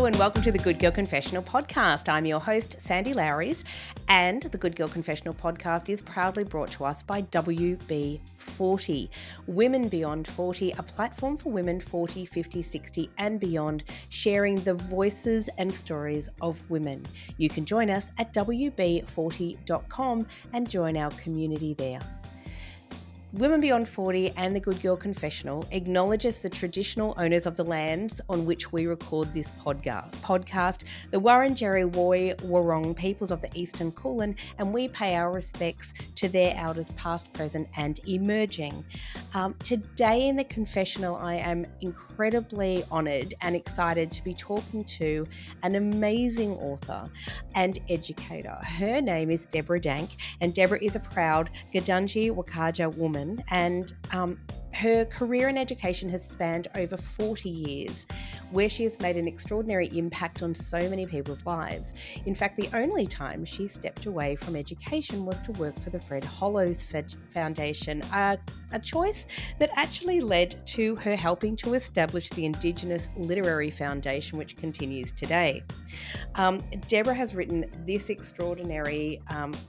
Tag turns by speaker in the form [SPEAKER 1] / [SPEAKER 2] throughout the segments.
[SPEAKER 1] Hello and welcome to the Good Girl Confessional podcast. I'm your host, Sandy Lowries, and the Good Girl Confessional podcast is proudly brought to us by WB40, Women Beyond 40, a platform for women 40, 50, 60 and beyond, sharing the voices and stories of women. You can join us at WB40.com and join our community there. Women Beyond 40 and the Good Girl Confessional acknowledges the traditional owners of the lands on which we record this podcast, the Wurundjeri Woi Wurrung peoples of the Eastern Kulin, and we pay our respects to their elders past, present and emerging. Today in the Confessional, I am incredibly honoured and excited to be talking to an amazing author and educator. Her name is Debra Dank, and Debra is a proud Gudanji Wakaja woman, and her career in education has spanned over 40 years, where she has made an extraordinary impact on so many people's lives. In fact, the only time she stepped away from education was to work for the Fred Hollows Foundation, a choice that actually led to her helping to establish the Indigenous Literary Foundation, which continues today. Debra has written this extraordinary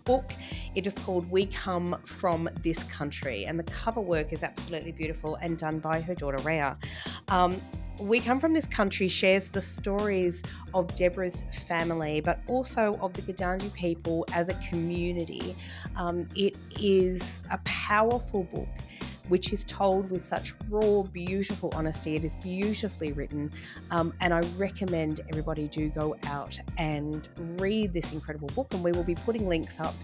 [SPEAKER 1] book. It is called We Come From This Country, and the cover work is absolutely beautiful and done by her daughter Rhea. We Come From This Country shares the stories of Debra's family, but also of the Gudanji people as a community. It is a powerful book which is told with such raw, beautiful honesty. It is beautifully written, and I recommend everybody do go out and read this incredible book, and we will be putting links up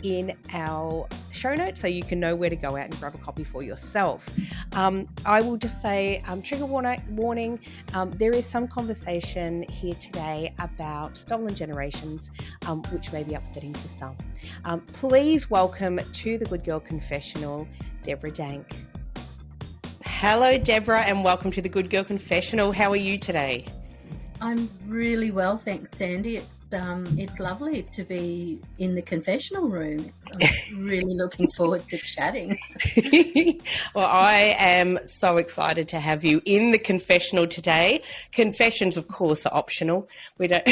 [SPEAKER 1] in our show notes so you can know where to go out and grab a copy for yourself. I will just say, trigger warning, there is some conversation here today about stolen generations, which may be upsetting for some. Please welcome to the Good Girl Confessional, Debra Dank. Hello, Debra, and welcome to the Good Girl Confessional. How are you today?
[SPEAKER 2] I'm really well, thanks, Sandy. It's lovely to be in the confessional room. I'm really looking forward to chatting.
[SPEAKER 1] Well, I am so excited to have you in the confessional today. Confessions, of course, are optional. We don't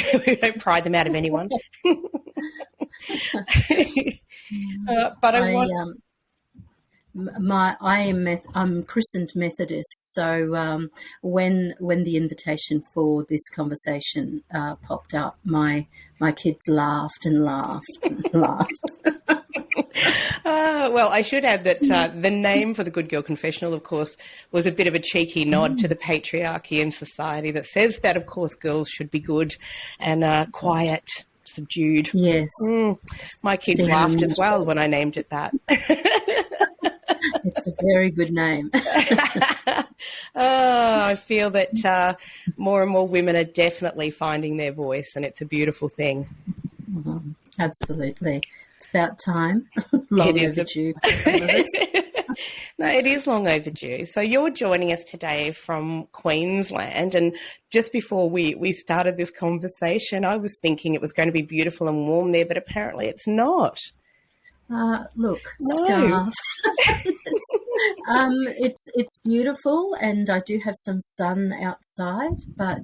[SPEAKER 1] pry them out of anyone. But I'm christened Methodist, so when the invitation for this conversation popped up, my kids laughed and laughed and laughed. Well, I should add that the name for the Good Girl Confessional, of course, was a bit of a cheeky nod to the patriarchy in society that says that, of course, girls should be good and quiet, subdued.
[SPEAKER 2] Yes.
[SPEAKER 1] My kids laughed as well when I named it that.
[SPEAKER 2] It's a very good name.
[SPEAKER 1] I feel that more and more women are definitely finding their voice, and it's a beautiful thing.
[SPEAKER 2] Absolutely. It's about time. Long overdue.
[SPEAKER 1] No, it is long overdue. So you're joining us today from Queensland, and just before we started this conversation, I was thinking it was going to be beautiful and warm there, but apparently it's not.
[SPEAKER 2] Look,
[SPEAKER 1] no.
[SPEAKER 2] Scarf. It's beautiful, and I do have some sun outside, but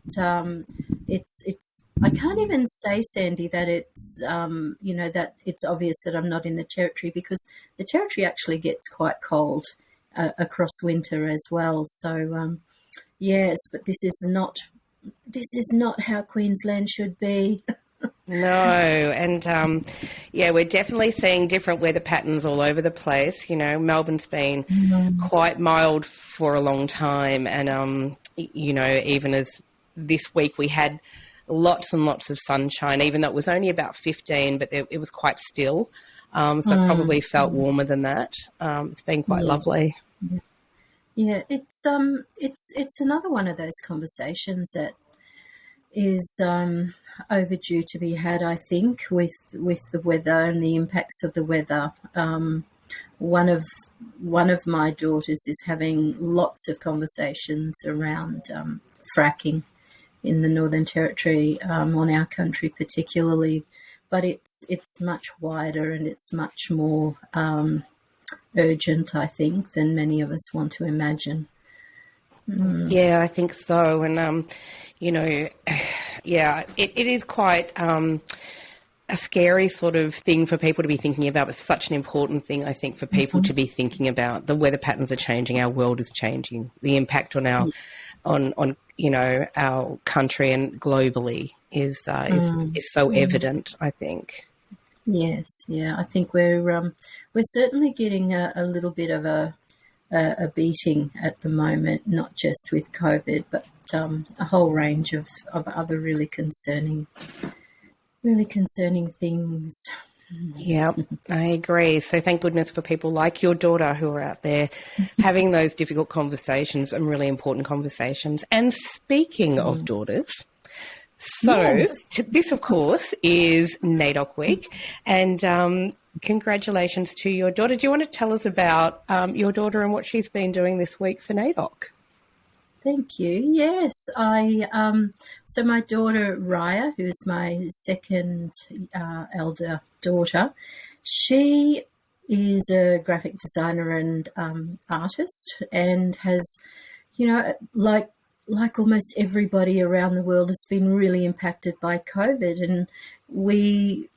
[SPEAKER 2] it's I can't even say, Sandy, that it's that it's obvious that I'm not in the Territory, because the Territory actually gets quite cold across winter as well. So yes, but this is not how Queensland should be.
[SPEAKER 1] No, and we're definitely seeing different weather patterns all over the place. You know, Melbourne's been quite mild for a long time, and even as this week we had lots and lots of sunshine, even though it was only about 15, but it was quite still, so it probably felt warmer than that. It's been quite lovely.
[SPEAKER 2] Yeah, it's another one of those conversations that is overdue to be had, I think, with the weather and the impacts of the weather. One of my daughters is having lots of conversations around fracking in the Northern Territory, on our country particularly, but it's much wider and it's much more urgent, I think, than many of us want to imagine.
[SPEAKER 1] Yeah, I think so. And, it is quite a scary sort of thing for people to be thinking about, but such an important thing, I think, for people to be thinking about. The weather patterns are changing, our world is changing, the impact on our on our country and globally is so evident, I think.
[SPEAKER 2] Yes, yeah, I think we're certainly getting a little bit of a beating at the moment, not just with COVID, but a whole range of other really concerning things.
[SPEAKER 1] Yeah, I agree. So thank goodness for people like your daughter who are out there having those difficult conversations and really important conversations. And speaking of daughters, so this, of course, is NAIDOC Week, and congratulations to your daughter. Do you want to tell us about your daughter and what she's been doing this week for NAIDOC?
[SPEAKER 2] Thank you. Yes, so my daughter Raya, who's my second elder daughter, she is a graphic designer and artist, and has, like almost everybody around the world, has been really impacted by COVID. And we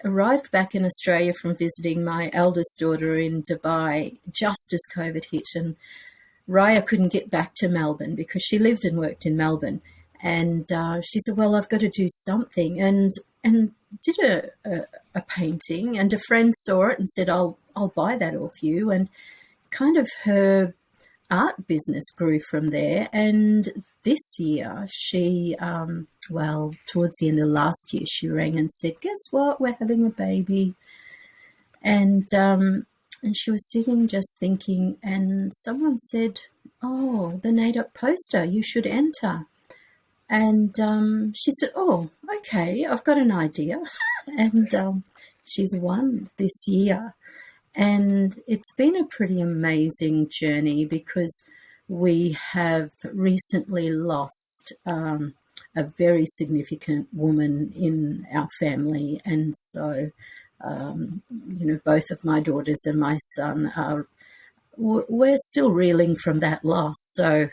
[SPEAKER 2] arrived back in Australia from visiting my eldest daughter in Dubai just as COVID hit, and Raya couldn't get back to Melbourne because she lived and worked in Melbourne. And she said, well, I've got to do something, and did a painting, and a friend saw it and said, I'll buy that off you. And kind of her art business grew from there. And this year she, towards the end of last year, she rang and said, guess what, we're having a baby. And she was sitting just thinking, and someone said, oh, the NAIDOC poster, you should enter. And she said, oh, okay, I've got an idea. And she's won this year. And it's been a pretty amazing journey because we have recently lost a very significant woman in our family. And so, both of my daughters and my son we're still reeling from that loss. So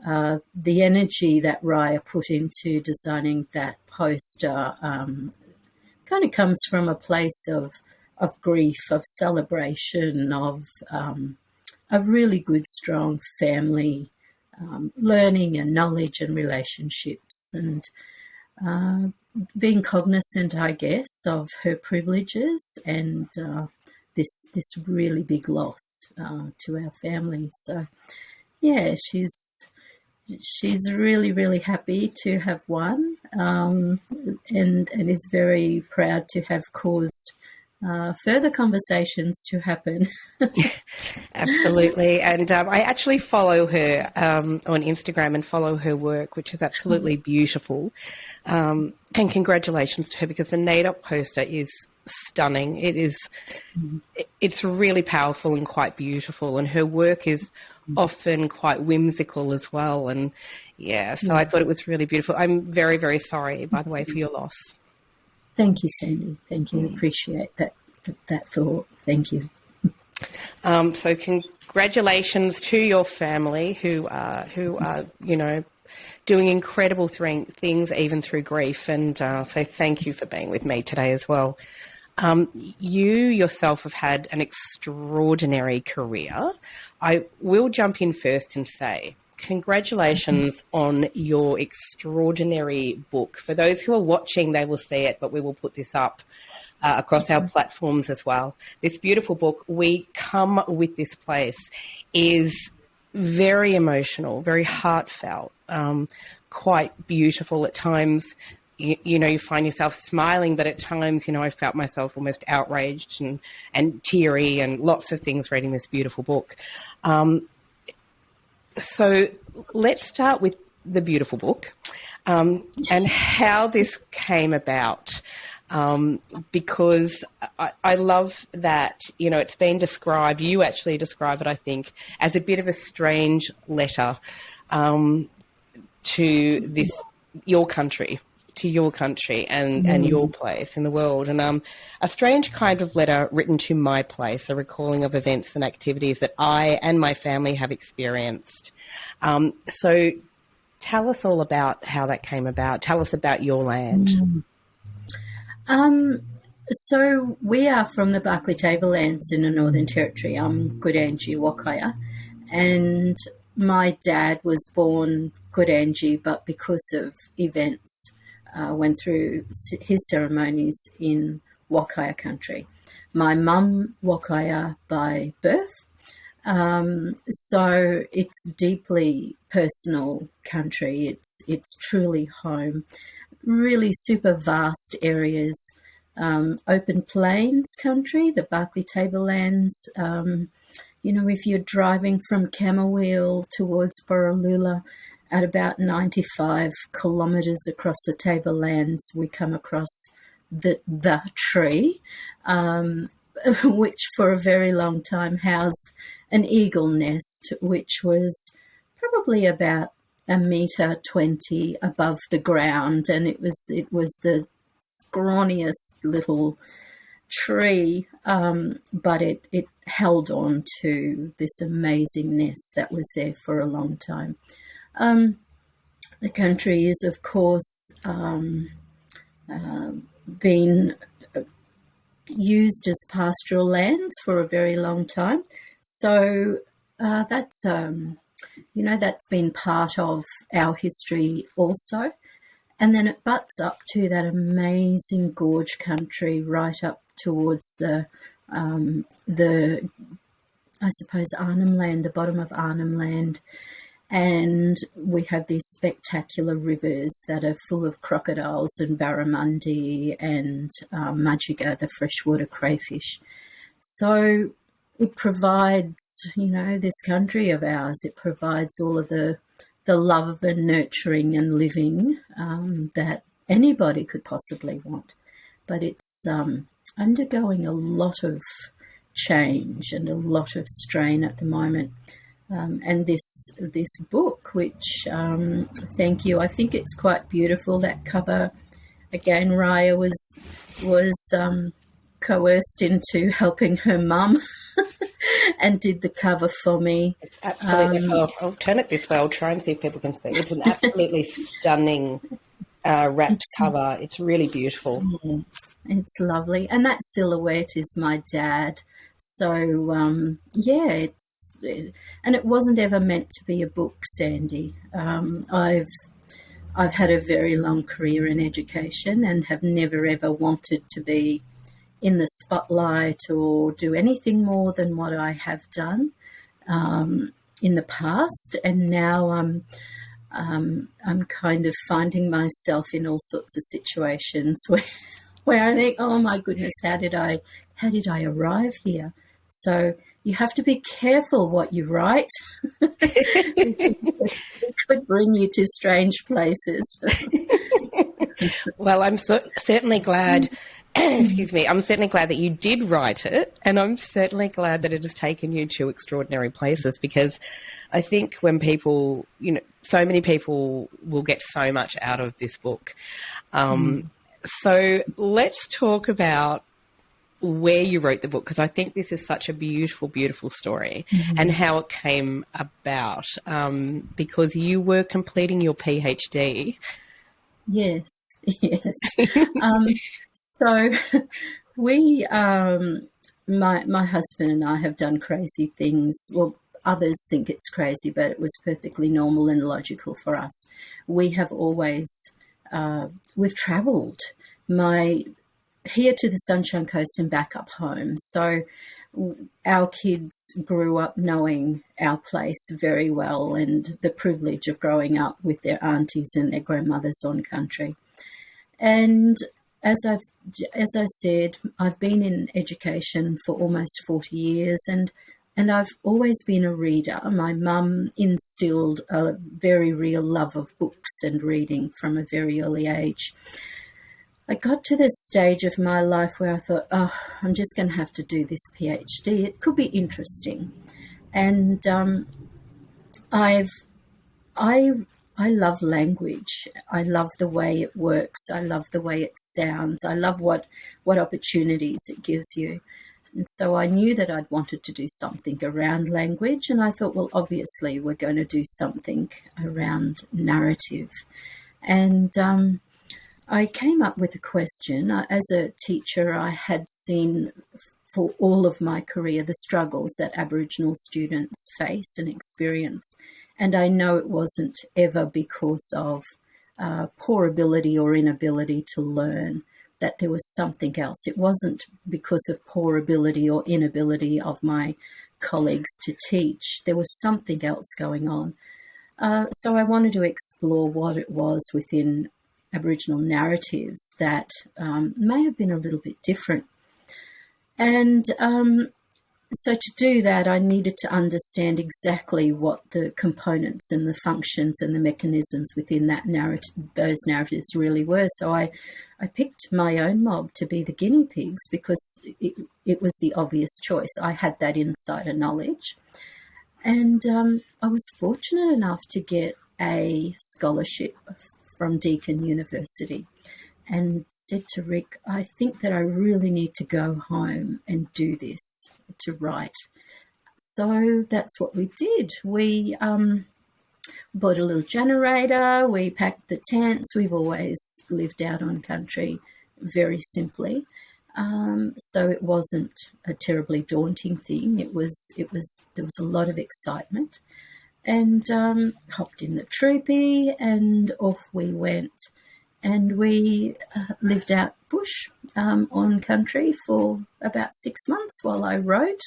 [SPEAKER 2] the energy that Raya put into designing that poster kind of comes from a place of grief, of celebration, of really good, strong family learning and knowledge and relationships, and being cognizant, I guess, of her privileges and this really big loss to our family. So, yeah, she's really, really happy to have won, and is very proud to have caused further conversations to happen.
[SPEAKER 1] Absolutely. And I actually follow her on Instagram and follow her work, which is absolutely beautiful. And congratulations to her, because the NAIDOC poster is stunning. It's really powerful and quite beautiful, and her work is often quite whimsical as well. And so I thought it was really beautiful. I'm very, very sorry, by the way, for your loss.
[SPEAKER 2] Thank you, Sandy. Thank you. Appreciate that thought. Thank you.
[SPEAKER 1] So congratulations to your family who are doing incredible things even through grief. And so thank you for being with me today as well. You yourself have had an extraordinary career. I will jump in first and say congratulations on your extraordinary book. For those who are watching, they will see it, but we will put this up across our platforms as well. This beautiful book, We Come With This Place, is very emotional, very heartfelt, quite beautiful at times. You find yourself smiling, but at times, I felt myself almost outraged and teary, and lots of things reading this beautiful book. So let's start with the beautiful book and how this came about. Because I love that, it's been described, you actually describe it, I think, as a bit of a strange letter to your country and your place in the world. And a strange kind of letter written to my place, a recalling of events and activities that I and my family have experienced. So Tell us all about how that came about. Tell us about your land.
[SPEAKER 2] So we are from the Barkly Tablelands in the Northern Territory. I'm Gudanji, Wakaja, and my dad was born Gudanji, but because of events, went through his ceremonies in Wakaja country. My mum, Wakaja by birth. So it's deeply personal country. It's truly home. Really super vast areas, open plains country, the Barkly Tablelands. If you're driving from Camberwell towards Borroloola at about 95 kilometres across the Tablelands, we come across the tree, which for a very long time housed an eagle nest, which was probably about 1.20 meters above the ground, and it was the scrawniest little tree, but it held on to this amazing nest that was there for a long time. The country is, of course, been used as pastoral lands for a very long time, so that's been part of our history also. And then it butts up to that amazing gorge country right up towards the I suppose Arnhem Land, the bottom of Arnhem Land, and we have these spectacular rivers that are full of crocodiles and barramundi and mudgee, the freshwater crayfish. So it provides, this country of ours, it provides all of the love and nurturing and living that anybody could possibly want. But it's undergoing a lot of change and a lot of strain at the moment. And this book, which, thank you, I think it's quite beautiful, that cover. Again, Raya was coerced into helping her mum and did the cover for me.
[SPEAKER 1] It's absolutely, I'll turn it this way, I'll try and see if people can see. It's an absolutely stunning wrapped cover. It's really beautiful.
[SPEAKER 2] Yes, it's lovely. And that silhouette is my dad. So, and it wasn't ever meant to be a book, Sandy. I've had a very long career in education and have never ever wanted to be in the spotlight or do anything more than what I have done in the past. And now I'm kind of finding myself in all sorts of situations where I think, oh my goodness, how did I arrive here? So you have to be careful what you write. It could bring you to strange places.
[SPEAKER 1] Well, I'm certainly glad. Excuse me. I'm certainly glad that you did write it, and I'm certainly glad that it has taken you to extraordinary places, because I think when people, so many people will get so much out of this book. So let's talk about where you wrote the book, because I think this is such a beautiful, beautiful story, and how it came about, because you were completing your PhD.
[SPEAKER 2] Yes. So we, my husband and I have done crazy things. Well, others think it's crazy, but it was perfectly normal and logical for us. We have always, we've travelled here to the Sunshine Coast and back up home. So our kids grew up knowing our place very well, and the privilege of growing up with their aunties and their grandmothers on country. And as I said, I've been in education for almost 40 years, and I've always been a reader. My mum instilled a very real love of books and reading from a very early age. I got to this stage of my life where I thought, I'm just going to have to do this PhD. It could be interesting. And I love language. I love the way it works. I love the way it sounds. I love what opportunities it gives you. And so I knew that I'd wanted to do something around language, and I thought, well, obviously we're going to do something around narrative. And I came up with a question. As a teacher, I had seen for all of my career the struggles that Aboriginal students face and experience. And I know it wasn't ever because of poor ability or inability to learn, that there was something else. It wasn't because of poor ability or inability of my colleagues to teach. There was something else going on. So I wanted to explore what it was within Aboriginal narratives that may have been a little bit different. And so to do that, I needed to understand exactly what the components and the functions and the mechanisms within that those narratives really were. So I picked my own mob to be the guinea pigs because it was the obvious choice. I had that insider knowledge. And I was fortunate enough to get a scholarship from Deakin University, and said to Rick, I think that I really need to go home and do this, to write. So that's what we did. We bought a little generator, we packed the tents. We've always lived out on country very simply. So it wasn't a terribly daunting thing. There was a lot of excitement, and hopped in the troopy and off we went. And we lived out bush on country for about 6 months while I wrote,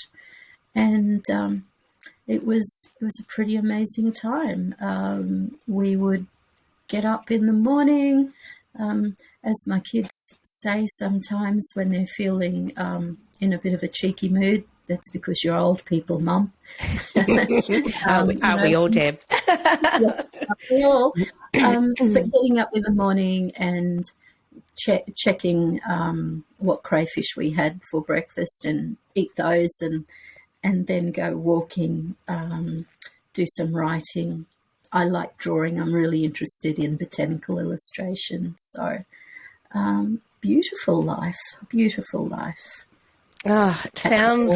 [SPEAKER 2] and it was a pretty amazing time. We would get up in the morning, as my kids say sometimes when they're feeling in a bit of a cheeky mood. That's because you're old people, Mum.
[SPEAKER 1] Aren't we all, Deb?
[SPEAKER 2] Yes, we all. But getting up in the morning and checking what crayfish we had for breakfast and eat those, and then go walking, do some writing. I like drawing. I'm really interested in botanical illustration. So beautiful life, beautiful life.
[SPEAKER 1] Oh, it sounds...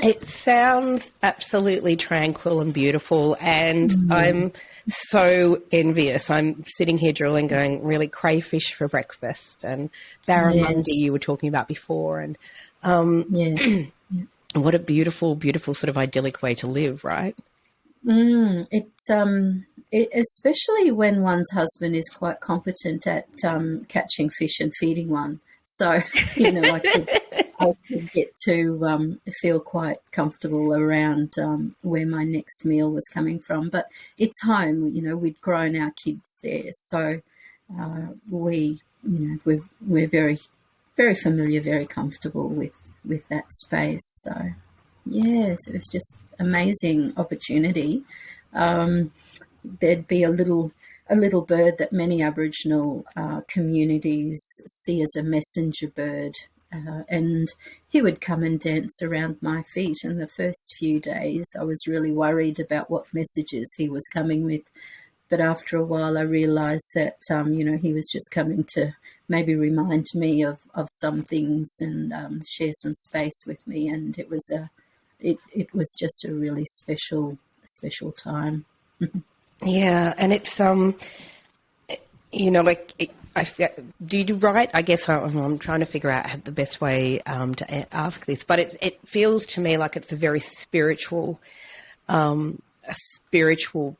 [SPEAKER 1] It sounds absolutely tranquil and beautiful, and I'm so envious. I'm sitting here drooling, going, really, crayfish for breakfast, and barramundi you were talking about before, and what a beautiful, beautiful sort of idyllic way to live, right?
[SPEAKER 2] Especially when one's husband is quite competent at catching fish and feeding one. So, I could get to feel quite comfortable around where my next meal was coming from. But it's home, we'd grown our kids there. So we're very, very familiar, very comfortable with that space. So, yes, it was just amazing opportunity. There'd be a little bird that many Aboriginal communities see as a messenger bird, and he would come and dance around my feet. And the first few days I was really worried about what messages he was coming with, but after a while I realised that he was just coming to maybe remind me of some things and share some space with me, and it was just a really special time.
[SPEAKER 1] Yeah, and it's do you write? I guess I'm trying to figure out the best way to ask this, but it feels to me like it's a very spiritual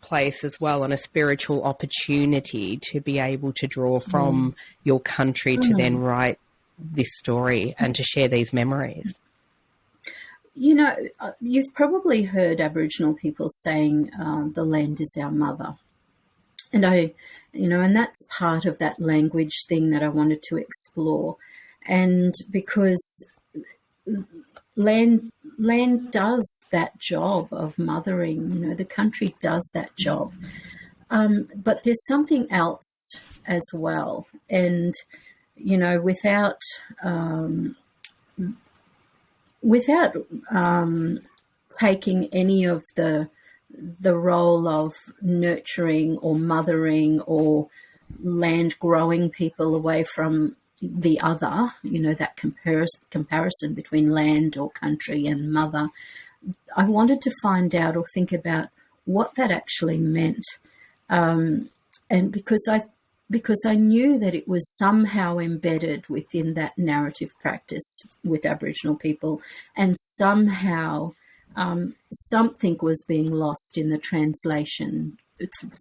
[SPEAKER 1] place as well, and a spiritual opportunity to be able to draw from your country to then write this story and to share these memories.
[SPEAKER 2] You've probably heard Aboriginal people saying the land is our mother. And and that's part of that language thing that I wanted to explore. And because land does that job of mothering, the country does that job. But there's something else as well. And, without taking any of the role of nurturing or mothering or land growing people away from the other, that comparison between land or country and mother. I wanted to find out or think about what that actually meant. And because I knew that it was somehow embedded within that narrative practice with Aboriginal people, and somehow something was being lost in the translation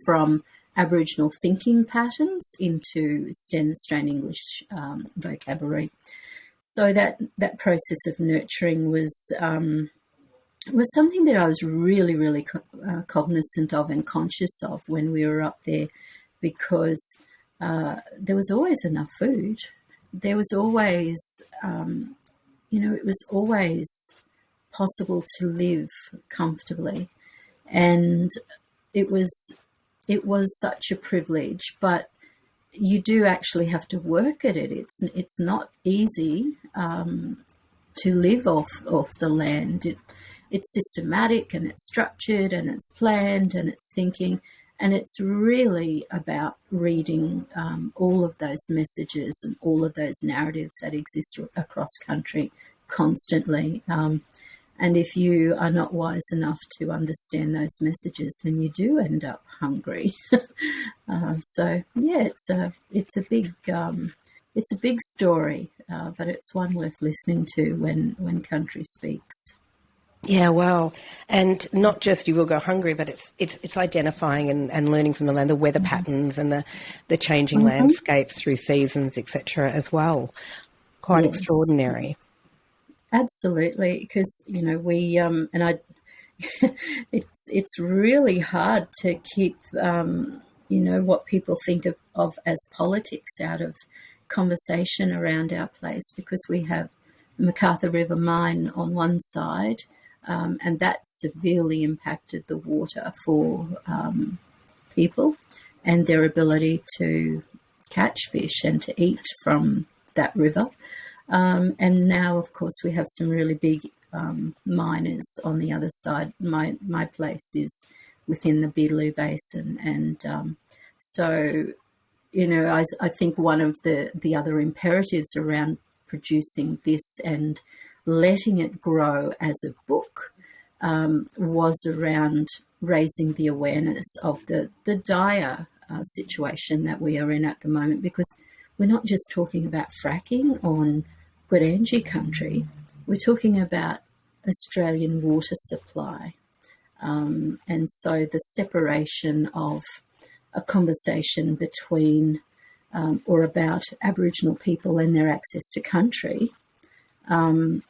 [SPEAKER 2] from Aboriginal thinking patterns into Australian English vocabulary. So that process of nurturing was something that I was really, really cognizant of and conscious of when we were up there, because there was always enough food. There was always, it was always possible to live comfortably, and it was such a privilege. But you do actually have to work at it. It's not easy to live off the land. It's systematic and it's structured and it's planned and it's thinking, and it's really about reading all of those messages and all of those narratives that exist across country constantly. And if you are not wise enough to understand those messages, then you do end up hungry. So yeah, it's a big story, but it's one worth listening to when country speaks.
[SPEAKER 1] Yeah, wow. And not just you will go hungry, but it's identifying and learning from the land, the weather patterns and the changing landscapes through seasons, etc. as well. Quite extraordinary.
[SPEAKER 2] Absolutely, because we and I. It's really hard to keep what people think of as politics out of conversation around our place, because we have the MacArthur River mine on one side, and that severely impacted the water for people and their ability to catch fish and to eat from that river. And now, of course, we have some really big miners on the other side. My place is within the Beetaloo Basin, and so I think one of the other imperatives around producing this and letting it grow as a book was around raising the awareness of the dire situation that we are in at the moment, because we're not just talking about fracking on Gudanji country. We're talking about Australian water supply. And so the separation of a conversation between or about Aboriginal people and their access to country and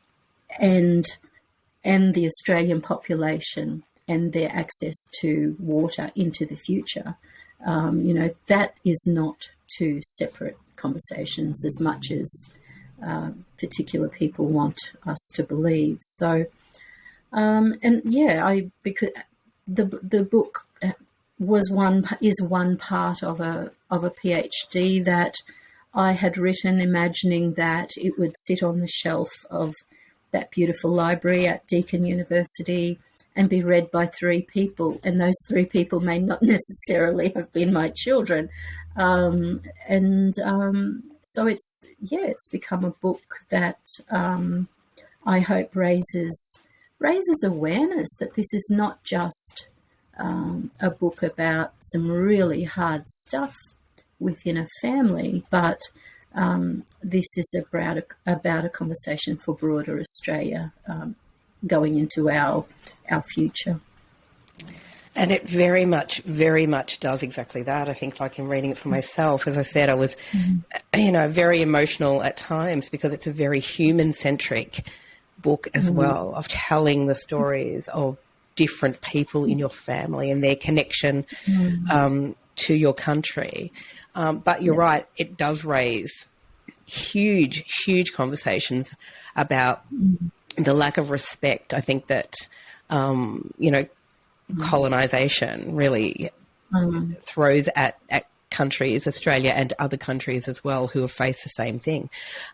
[SPEAKER 2] the Australian population and their access to water into the future, that is not two separate conversations as much as particular people want us to believe. So, because the book is one part of a PhD that I had written, imagining that it would sit on the shelf of that beautiful library at Deakin University and be read by three people, and those three people may not necessarily have been my children. So it's become a book that I hope raises awareness that this is not just a book about some really hard stuff within a family, but this is about a conversation for broader Australia going into our future.
[SPEAKER 1] And it very much does exactly that. I think, like in reading it for myself, as I said, I was, very emotional at times, because it's a very human-centric book as well, of telling the stories of different people in your family and their connection to your country. But you're right, it does raise huge conversations about the lack of respect. I think that, colonisation really throws at countries, Australia and other countries as well, who have faced the same thing.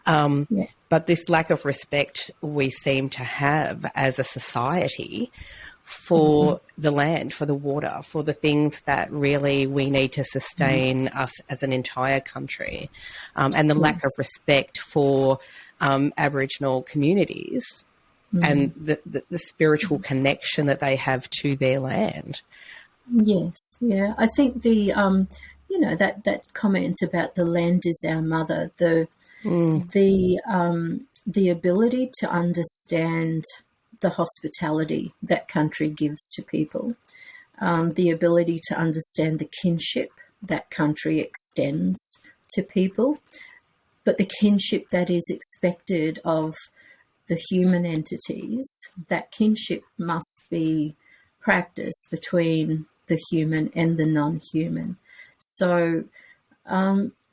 [SPEAKER 1] But this lack of respect we seem to have as a society for the land, for the water, for the things that really we need to sustain us as an entire country, and the lack of respect for Aboriginal communities and the spiritual connection that they have to their land.
[SPEAKER 2] Yes, yeah. I think the that comment about the land is our mother, the ability to understand the hospitality that country gives to people, the ability to understand the kinship that country extends to people, but the kinship that is expected of the human entities, that kinship must be practiced between the human and the non-human. So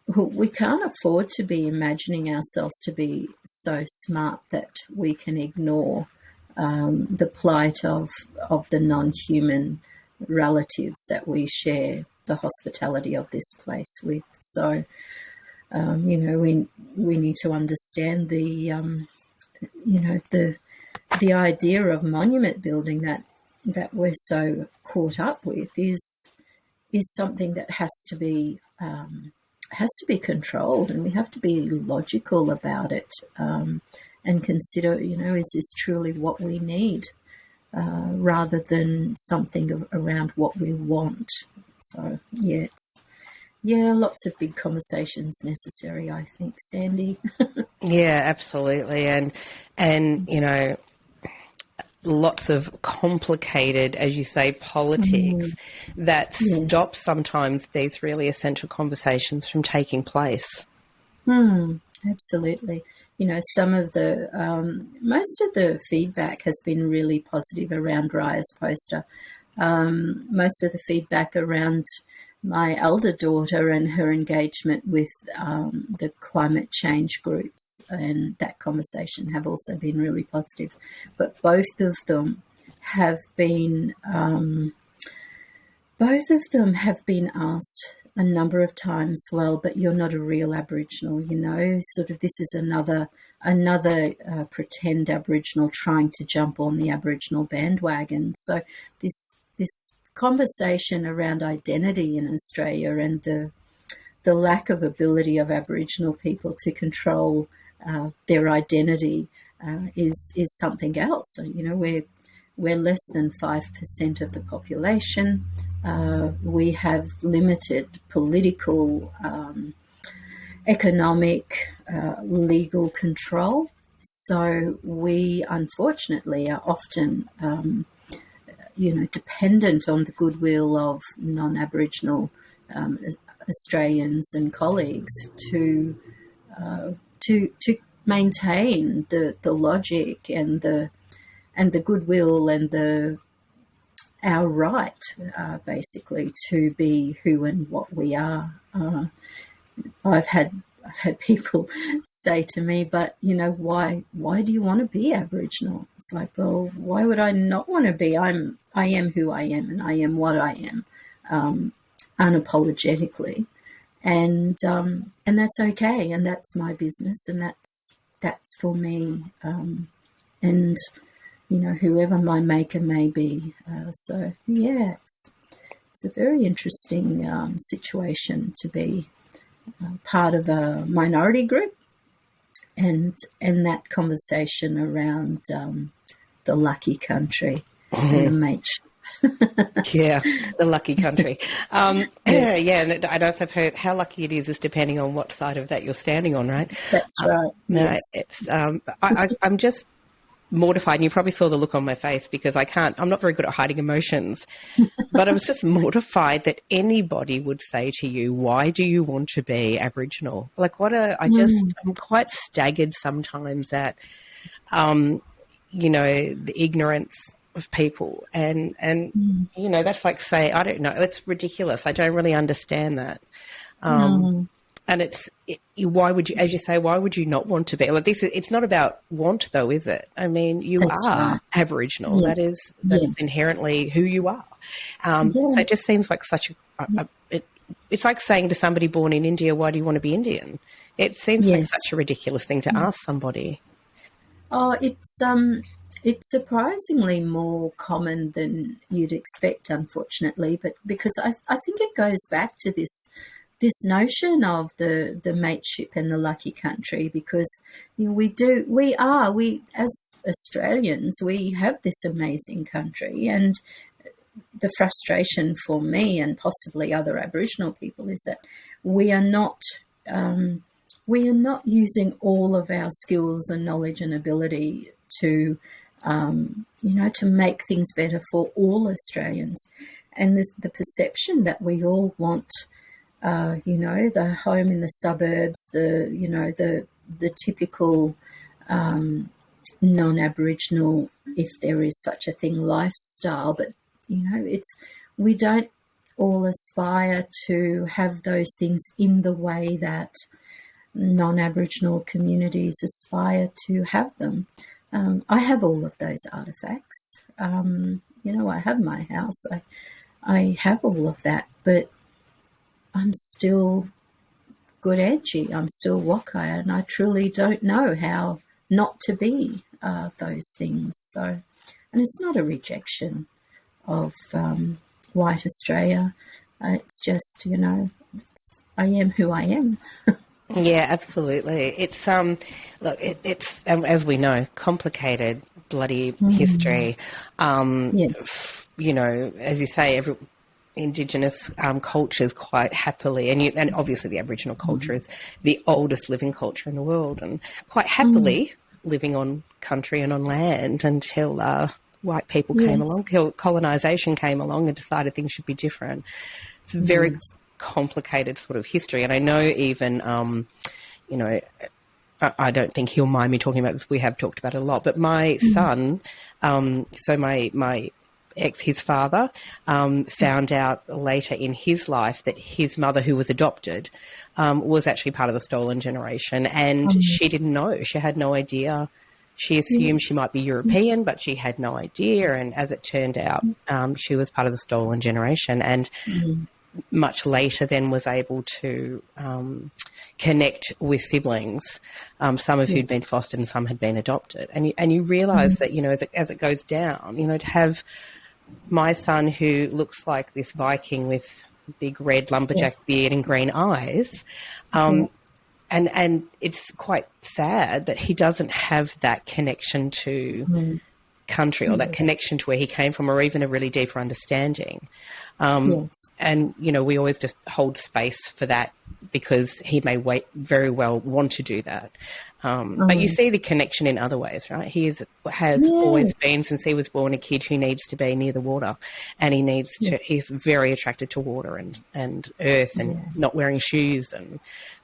[SPEAKER 2] we can't afford to be imagining ourselves to be so smart that we can ignore the plight of the non-human relatives that we share the hospitality of this place with. So, we need to understand the idea of monument building that we're so caught up with is something that has to be controlled, and we have to be logical about it, and consider, is this truly what we need, rather than something around what we want. So lots of big conversations necessary, I think, Sandy.
[SPEAKER 1] Yeah, absolutely, and lots of complicated, as you say, politics that stop sometimes these really essential conversations from taking place.
[SPEAKER 2] Absolutely. Some of the most of the feedback has been really positive around Raya's poster. Most of the feedback around my elder daughter and her engagement with the climate change groups and that conversation have also been really positive. But both of them have been asked a number of times, well, but you're not a real Aboriginal, sort of this is another pretend Aboriginal trying to jump on the Aboriginal bandwagon. So this conversation around identity in Australia and the lack of ability of Aboriginal people to control their identity is something else. So, we're less than 5% of the population. We have limited political, economic, legal control. So we, unfortunately, are often, dependent on the goodwill of non-Aboriginal Australians and colleagues to maintain the logic and the goodwill and our right, basically, to be who and what we are. I've had people say to me, but why do you want to be Aboriginal? It's like, well, why would I not want to be? I am who I am, and I am what I am, unapologetically, and that's okay, and that's my business, and that's for me, and whoever my maker may be. So yeah, it's a very interesting situation to be part of a minority group, and that conversation around the lucky country and the mateship.
[SPEAKER 1] Yeah, the lucky country. And I suppose how lucky it is depending on what side of that you're standing on, right?
[SPEAKER 2] That's right. Yes.
[SPEAKER 1] I'm just mortified, and you probably saw the look on my face because I'm not very good at hiding emotions, but I was just mortified that anybody would say to you, why do you want to be Aboriginal? Like, I'm quite staggered sometimes at, the ignorance of people. And that's like say, I don't know, it's ridiculous. I don't really understand that. And why would you, as you say, why would you not want to be? Like it's not about want though, is it? I mean, that's are right. Aboriginal. Yeah. That's inherently who you are. So it just seems like such it's like saying to somebody born in India, why do you want to be Indian? It seems like such a ridiculous thing to ask somebody.
[SPEAKER 2] Oh, It's surprisingly more common than you'd expect, unfortunately, but because I think it goes back to this notion of the mateship and the lucky country, because we as Australians, we have this amazing country, and the frustration for me and possibly other Aboriginal people is that we are not using all of our skills and knowledge and ability to to make things better for all Australians, and the perception that we all want the home in the suburbs, the typical non-Aboriginal, if there is such a thing, lifestyle. But we don't all aspire to have those things in the way that non-Aboriginal communities aspire to have them. I have all of those artifacts. I have my house. I have all of that, but I'm still Gudanji. I'm still Wakaja, and I truly don't know how not to be those things. So, and it's not a rejection of white Australia. It's just, I am who I am.
[SPEAKER 1] Yeah, absolutely. It's it's as we know, complicated, bloody history.
[SPEAKER 2] Yes.
[SPEAKER 1] As you say, every Indigenous cultures quite happily, and obviously the Aboriginal culture is the oldest living culture in the world, and quite happily living on country and on land until white people came along, until colonisation came along and decided things should be different. It's a very complicated sort of history, and I know even I don't think he'll mind me talking about this. We have talked about it a lot, but my son, so my his father, found out later in his life that his mother, who was adopted, was actually part of the stolen generation, and she didn't know. She had no idea. She assumed she might be European, but she had no idea, and as it turned out, she was part of the stolen generation, and much later then was able to connect with siblings, some of who'd been fostered and some had been adopted. And you realise that, as it goes down, to have my son, who looks like this Viking with big red lumberjack beard and green eyes, and it's quite sad that he doesn't have that connection to country or that connection to where he came from, or even a really deeper understanding. And, we always just hold space for that because he may very well want to do that. But you see the connection in other ways, right? He has always been, since he was born, a kid who needs to be near the water, and he needs to, he's very attracted to water and earth and not wearing shoes and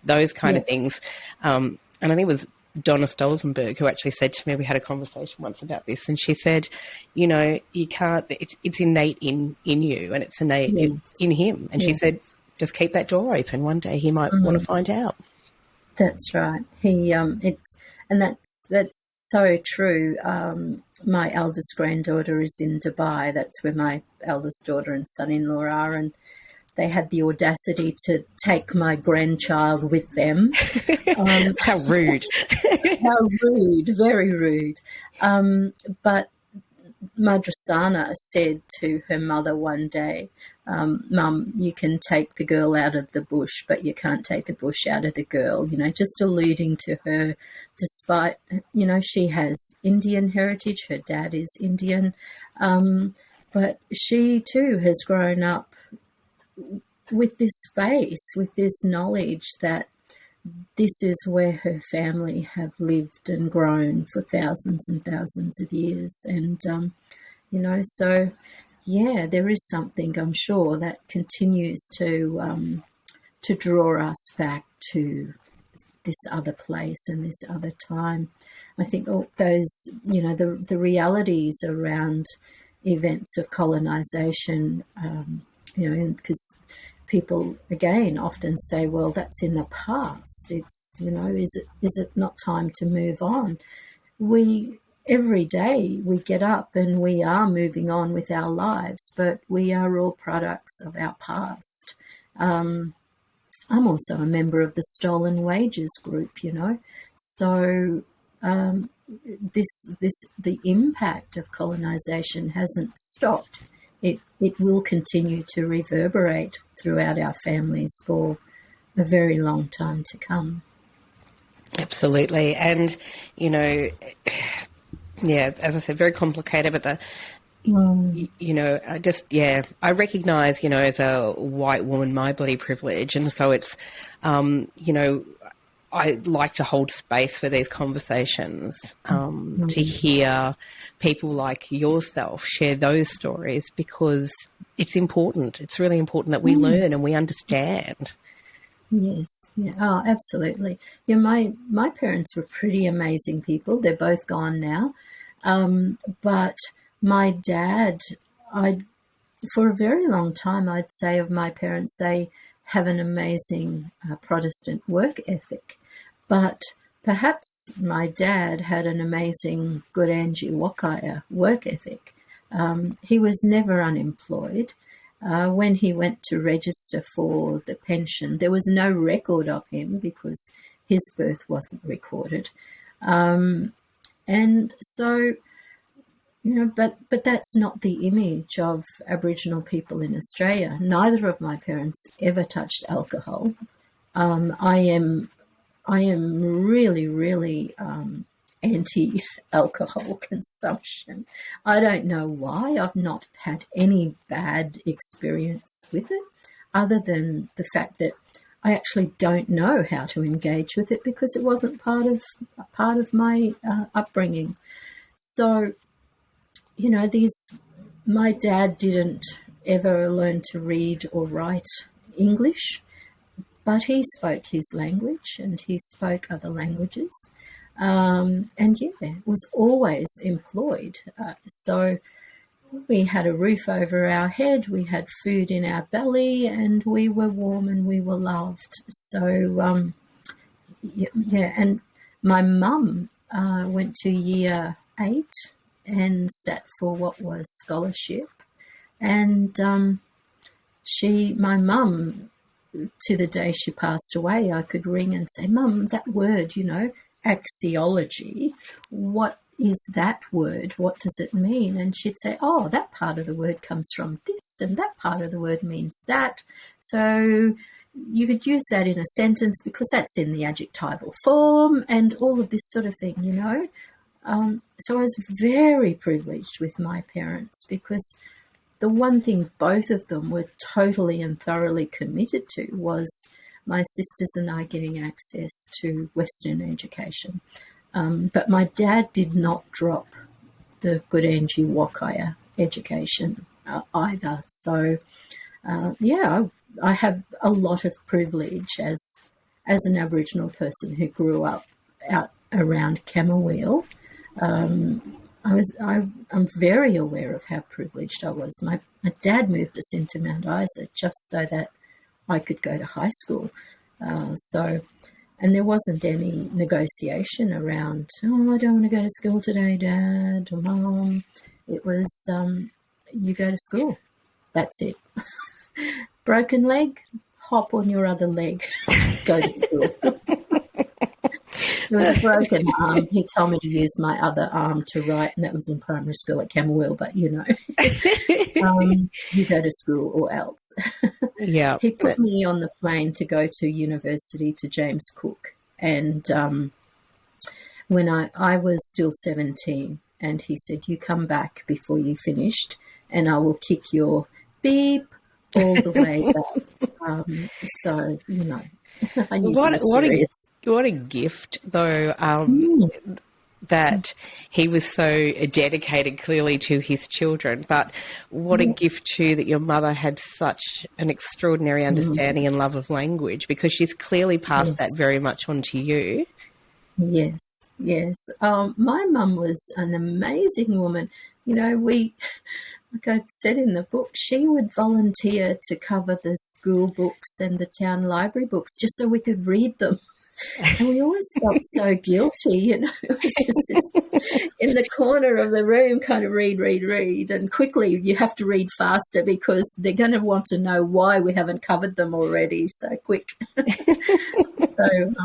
[SPEAKER 1] those kind of things. And I think it was Donna Stolzenberg who actually said to me, we had a conversation once about this, and she said, you can't, it's innate in you, and it's innate in him. And she said, just keep that door open. One day he might want to find out.
[SPEAKER 2] That's right. That's so true. My eldest granddaughter is in Dubai. That's where my eldest daughter and son-in-law are, and they had the audacity to take my grandchild with them.
[SPEAKER 1] How rude.
[SPEAKER 2] How rude, very rude. But Madrasana said to her mother one day, Mum, you can take the girl out of the bush, but you can't take the bush out of the girl, just alluding to her, despite, she has Indian heritage, her dad is Indian, but she too has grown up with this space, with this knowledge that this is where her family have lived and grown for thousands and thousands of years. And, so, there is something, I'm sure, that continues to draw us back to this other place and this other time. I think those, the realities around events of colonisation, because people again often say, well, that's in the past. It's, is it not time to move on? Every day we get up and we are moving on with our lives, but we are all products of our past. I'm also a member of the Stolen Wages group, so the impact of colonisation hasn't stopped. It will continue to reverberate throughout our families for a very long time to come.
[SPEAKER 1] Absolutely. And, you know, yeah, as I said, very complicated, but you know, I recognise, you know, as a white woman, my bloody privilege. And so it's, you know, I like to hold space for these conversations, to hear people like yourself share those stories, because it's important. It's really important that we learn and we understand.
[SPEAKER 2] Yes. Yeah. Oh, absolutely. Yeah. My parents were pretty amazing people. They're both gone now. But my dad, for a very long time, I'd say of my parents, they have an amazing Protestant work ethic. But perhaps my dad had an amazing Gudanji Wakaja work ethic. He was never unemployed. When he went to register for the pension, there was no record of him because his birth wasn't recorded. And so, you know, but that's not the image of Aboriginal people in Australia. Neither of my parents ever touched alcohol. I am really, really anti-alcohol consumption. I don't know why. I've not had any bad experience with it, other than the fact that I actually don't know how to engage with it because it wasn't part of my upbringing. So, you know, my dad didn't ever learn to read or write English, but he spoke his language and he spoke other languages. And yeah, was always employed. So we had a roof over our head, we had food in our belly, and we were warm and we were loved. So, yeah, and my mum went to year 8 and sat for what was scholarship. And my mum, to the day she passed away, I could ring and say, "Mum, that word, you know, axiology, what is that word? What does it mean?" And she'd say, "Oh, that part of the word comes from this and that part of the word means that. So you could use that in a sentence because that's in the adjectival form," and all of this sort of thing, you know. So I was very privileged with my parents because the one thing both of them were totally and thoroughly committed to was my sisters and I getting access to Western education. But my dad did not drop the Gudanji Wakaja education either. So, I have a lot of privilege as an Aboriginal person who grew up out around Camberwell. I'm very aware of how privileged I was. My dad moved us into Mount Isa just so that I could go to high school. And there wasn't any negotiation around, "Oh, I don't want to go to school today, Dad or Mom." It was, you go to school. That's it. Broken leg, hop on your other leg, go to school. There was a broken arm. He told me to use my other arm to write, and that was in primary school at Camberwell, but, you know, you go to school or else.
[SPEAKER 1] Yeah.
[SPEAKER 2] He put me on the plane to go to university to James Cook, and when I was still 17, and he said, "You come back before you finished, and I will kick your beep all the way back." So, you know, I knew he was serious.
[SPEAKER 1] What a gift, though, that he was so dedicated clearly to his children. But what a gift, too, that your mother had such an extraordinary understanding and love of language, because she's clearly passed that very much on to you.
[SPEAKER 2] Yes, yes. My mum was an amazing woman. You know, like I said in the book, she would volunteer to cover the school books and the town library books just so we could read them. And we always felt so guilty, you know. It was just this in the corner of the room, kind of read. And quickly, you have to read faster because they're going to want to know why we haven't covered them already. So quick. So,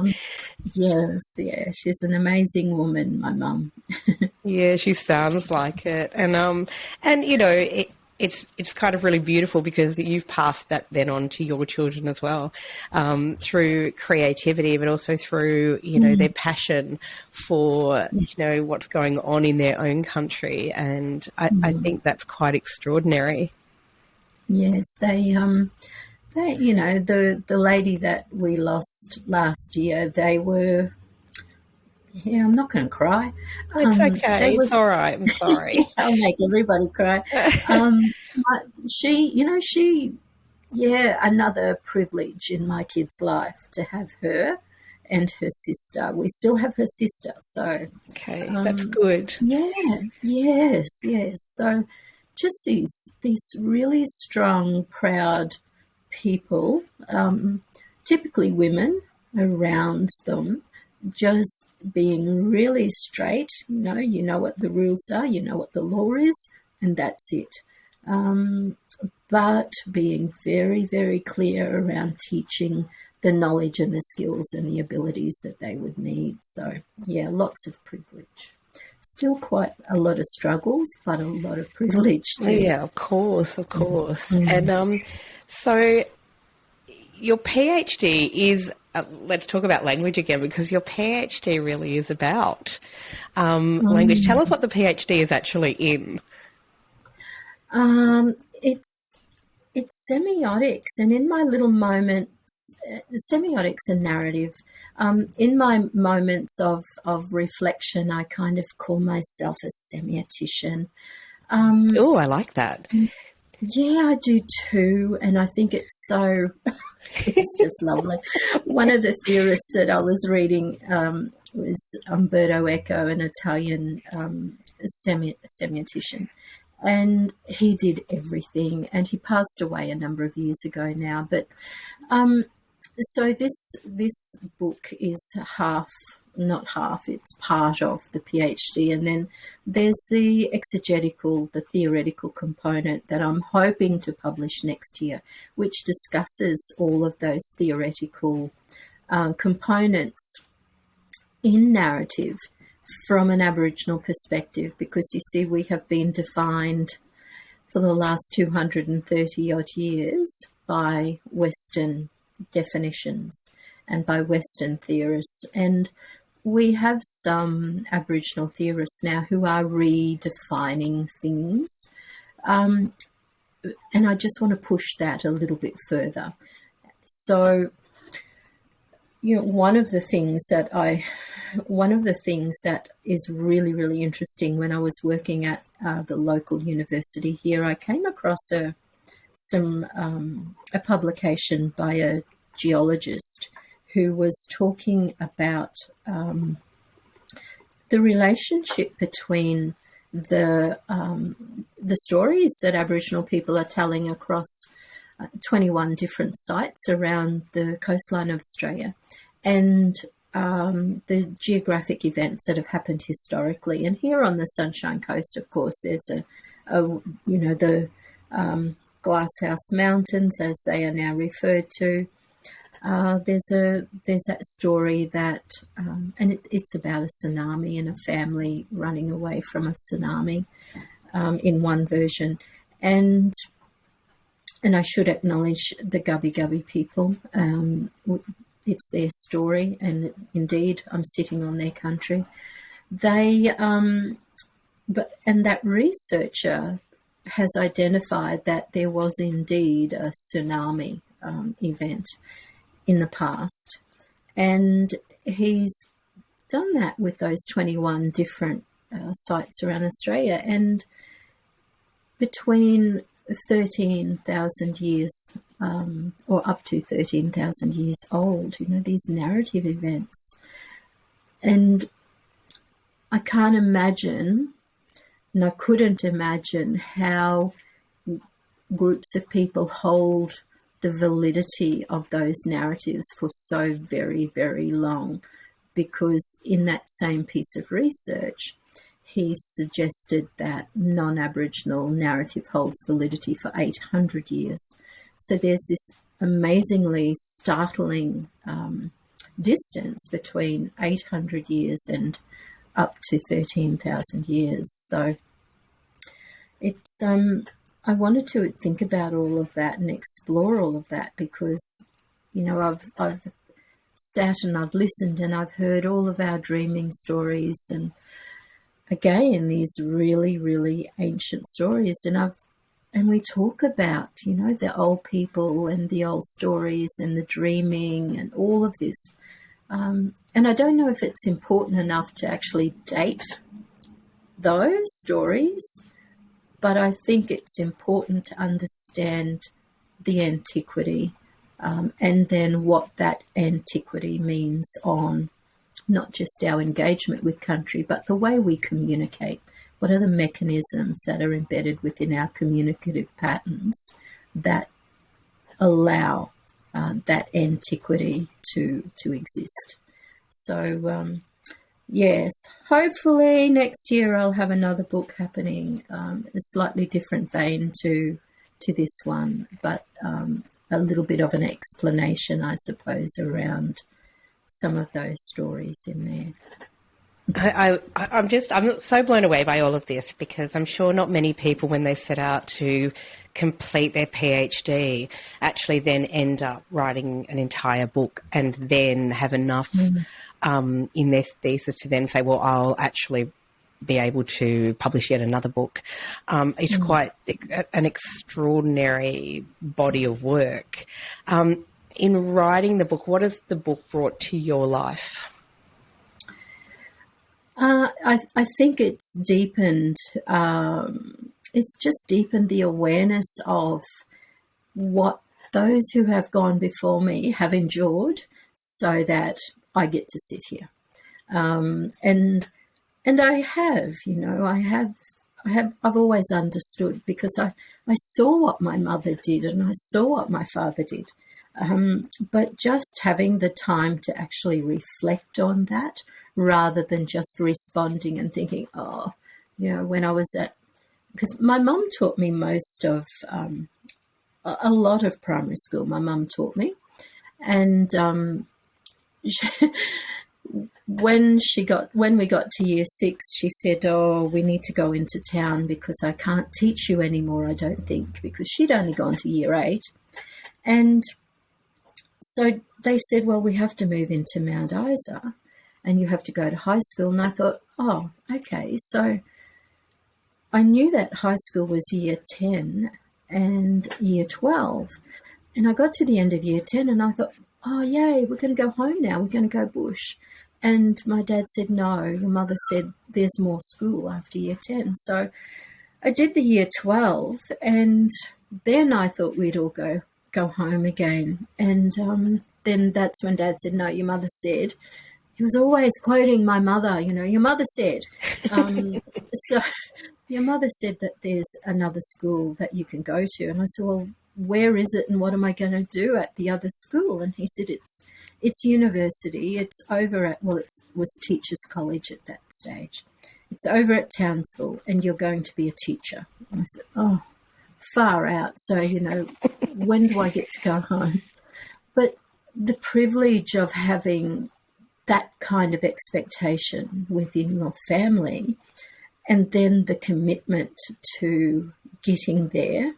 [SPEAKER 2] yes, yeah, she's an amazing woman, my mum.
[SPEAKER 1] Yeah, she sounds like it. And you know, it's kind of really beautiful because you've passed that then on to your children as well, through creativity, but also through, you know, their passion for, you know, what's going on in their own country. And I think that's quite extraordinary.
[SPEAKER 2] Yes, they, you know, the lady that we lost last year, they were, yeah, I'm not going to cry.
[SPEAKER 1] It's okay. It's all right. I'm sorry.
[SPEAKER 2] I'll make everybody cry. Yeah, another privilege in my kid's life to have her and her sister. We still have her sister, so
[SPEAKER 1] okay, that's good.
[SPEAKER 2] Yeah, yes. So just these really strong, proud people, typically women around them, just being really straight. You know what the rules are, you know what the law is, and that's it. But being very, very clear around teaching the knowledge and the skills and the abilities that they would need. So, yeah, lots of privilege. Still quite a lot of struggles, but a lot of privilege too.
[SPEAKER 1] Yeah, of course. And so your PhD is, let's talk about language again, because your PhD really is about language. Tell us what the PhD is actually in.
[SPEAKER 2] It's semiotics, and in my little moments, semiotics and narrative, in my moments of reflection, I kind of call myself a semiotician.
[SPEAKER 1] Oh, I like that.
[SPEAKER 2] Yeah, I do too, and I think it's so, it's just lovely. One of the theorists that I was reading was Umberto Eco, an Italian semiotician. And he did everything, and he passed away a number of years ago now. But so this book is not half, it's part of the PhD. And then there's the exegetical, the theoretical component that I'm hoping to publish next year, which discusses all of those theoretical components in narrative from an Aboriginal perspective, because you see, we have been defined for the last 230 odd years by Western definitions and by Western theorists. And we have some Aboriginal theorists now who are redefining things. And I just want to push that a little bit further. So, you know, one of the things that is really, really interesting, when I was working at the local university here, I came across a publication by a geologist who was talking about the relationship between the stories that Aboriginal people are telling across 21 different sites around the coastline of Australia, and the geographic events that have happened historically. And here on the Sunshine Coast, of course, there's the Glasshouse Mountains, as they are now referred to. There's that story that, and it's about a tsunami and a family running away from a tsunami in one version. And I should acknowledge the Gubbi Gubbi people. It's their story, and indeed, I'm sitting on their country. And that researcher has identified that there was indeed a tsunami event in the past, and he's done that with those 21 different sites around Australia, and between 13,000 years or up to 13,000 years old, you know, these narrative events. And I can't imagine, and I couldn't imagine how groups of people hold the validity of those narratives for so very, very long, because in that same piece of research, he suggested that non-Aboriginal narrative holds validity for 800 years. So there's this amazingly startling distance between 800 years and up to 13,000 years. So it's I wanted to think about all of that and explore all of that, because, you know, I've sat and I've listened and I've heard all of our dreaming stories, and again, these really, really ancient stories, and we talk about, you know, the old people and the old stories and the dreaming and all of this. And I don't know if it's important enough to actually date those stories, but I think it's important to understand the antiquity, and then what that antiquity means on not just our engagement with country, but the way we communicate. What are the mechanisms that are embedded within our communicative patterns that allow that antiquity to exist? So, yes, hopefully next year I'll have another book happening, a slightly different vein to this one, but a little bit of an explanation, I suppose, around some of those stories in there.
[SPEAKER 1] I'm so blown away by all of this, because I'm sure not many people, when they set out to complete their PhD, actually then end up writing an entire book and then have enough in their thesis to then say, well, I'll actually be able to publish yet another book. It's quite an extraordinary body of work. In writing the book, what has the book brought to your life?
[SPEAKER 2] I think it's deepened. It's just deepened the awareness of what those who have gone before me have endured, so that I get to sit here. And I have, you know, I've always understood, because I saw what my mother did and I saw what my father did. But just having the time to actually reflect on that, rather than just responding and thinking, oh, you know, when I was because my mum taught me most of, a lot of primary school, my mum taught me. And when we got to year 6, she said, oh, we need to go into town because I can't teach you anymore, I don't think, because she'd only gone to year 8. And so they said, well, we have to move into Mount Isa and you have to go to high school. And I thought, oh, okay. So I knew that high school was year 10 and year 12. And I got to the end of year 10 and I thought, oh, yay, we're going to go home now. We're going to go bush. And my dad said, no, your mother said there's more school after year 10. So I did the year 12, and then I thought we'd all go home again. And then that's when Dad said, no, your mother said. He was always quoting my mother, you know, your mother said. So your mother said that there's another school that you can go to. And I said, well, where is it and what am I going to do at the other school? And he said, it's university. It's over at, well, it was Teachers College at that stage. It's over at Townsville and you're going to be a teacher. And I said, oh, far out. So, you know, when do I get to go home? But the privilege of having that kind of expectation within your family, and then the commitment to getting there,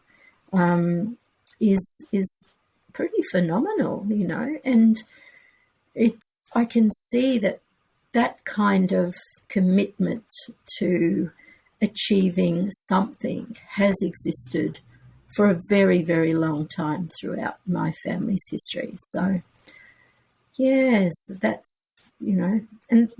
[SPEAKER 2] is pretty phenomenal, you know. And I can see that kind of commitment to achieving something has existed for a very, very long time throughout my family's history. So, yes, that's, you know, and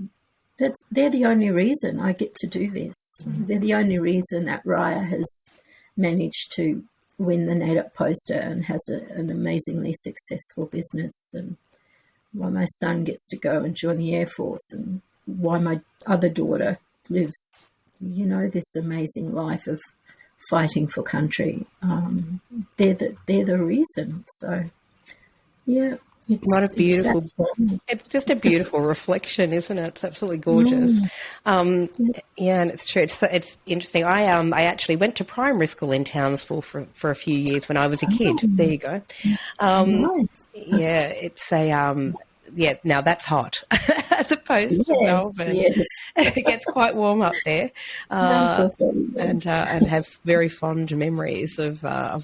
[SPEAKER 2] they're the only reason I get to do this. They're the only reason that Raya has managed to win the NAIDOC poster and has an amazingly successful business, and why my son gets to go and join the Air Force, and why my other daughter lives, you know, this amazing life of fighting for country. They're the reason. So, yeah.
[SPEAKER 1] What a beautiful, it's just a beautiful reflection, isn't it? It's absolutely gorgeous. Yeah, and it's true. It's interesting. I actually went to primary school in Townsville for a few years when I was a kid. There you go.
[SPEAKER 2] Nice.
[SPEAKER 1] Yeah, it's a, now that's hot as opposed to Melbourne.
[SPEAKER 2] Yes.
[SPEAKER 1] It gets quite warm up there, and have very fond memories of